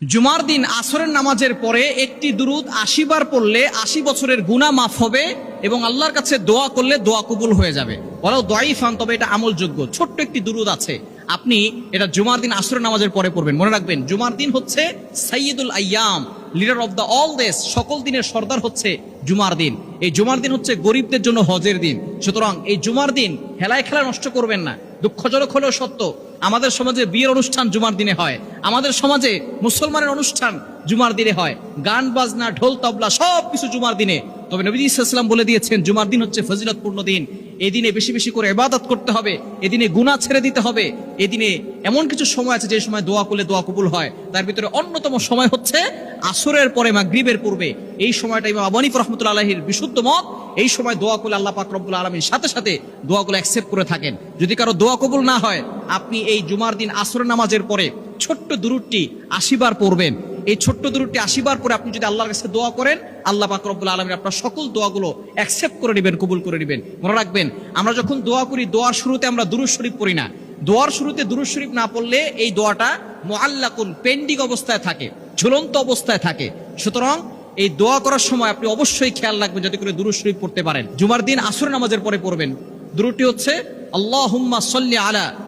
জুমার দিন আসরের নামাজের পরে একটি দুরুদ ৮০ বার পড়লে ৮০ বছরের গুনাহ মাফ হবে এবং আল্লাহর কাছে দোয়া করলে দোয়া কবুল হয়ে যাবে। ওরাও দোয়াইফান, তবে এটা আমলযোগ্য। ছোট্ট একটি দুরুদ আছে, আপনি এটা জুমার দিন আসরের নামাজের পরে পড়বেন। মনে রাখবেন, জুমার দিন হচ্ছে সাইয়্যিদুল আইয়াম, leader of the all days, সকল দিনের সর্দার হচ্ছে জুমার দিন। এই জুমার দিন হচ্ছে গরিবদের জন্য হজের দিন। সুতরাং এই জুমার দিন হেলায় খেলা নষ্ট করবেন না। দুঃখজনক হলেও সত্য, আমাদের সমাজে বিয়ের অনুষ্ঠান জুমার দিনে হয়, আমাদের সমাজে মুসলমানের অনুষ্ঠান জুমার দিনে হয়, গান বাজনা ঢোল তবলা সব কিছু জুমার দিনে। তবে নবী সাল্লাল্লাহু আলাইহি ওয়াসাল্লাম বলে দিয়েছেন, জুমার দিন হচ্ছে ফজিলতপূর্ণ দিন। এই দিনে বেশি বেশি করে ইবাদত করতে হবে, এদিনে গুনাহ ছেড়ে দিতে হবে। এদিনে এমন কিছু সময় আছে যে সময় দোয়া করলে দোয়া কবুল হয়। তার ভিতরে অন্যতম সময় হচ্ছে আসরের পরে মাগরিবের পূর্বে। এই সময়টা ইমাম আবু হানিফা রাহমাতুল্লাহি আলাইহির বিশুদ্ধ মত, এই সময় দোয়া করলে আল্লাহ পাক রব্বুল আলামিন সাথে সাথে দোয়াগুলো অ্যাকসেপ্ট করে থাকেন। যদি কারো দোয়া কবুল না হয়, আপনি এই জুমার দিন আসরের নামাজের পরে ছোট্ট দুরূদটি ৮০ বার পড়বেন। এই ছোট্ট দুরূদটি ৮০ বার পরে আপনি যদি আল্লাহর কাছে দোয়া করেন, আল্লাহ পাক রব্বুল আলামিন আপনার সকল দোয়াগুলো অ্যাকসেপ্ট করে নেবেন, কবুল করে নেবেন। মনে রাখবেন, আমরা যখন দোয়া করি, দোয়ার শুরুতে আমরা দুরূদ শরীফ পড়ি না। দোয়ার শুরুতে দুরূদ শরীফ না পড়লে এই দোয়াটা মুআল্লাকুন, পেন্ডিং অবস্থায় থাকে, ঝুলন্ত অবস্থায় থাকে। সুতরাং এই দোয়া করার সময় আপনি অবশ্যই খেয়াল রাখবেন যাতে করে দুরূদ শরীফ পড়তে পারেন। জুমার দিন আসর নামাজের পরে পড়বেন। দুরূদটি হচ্ছে আল্লাহুম্মা সাল্লি আলা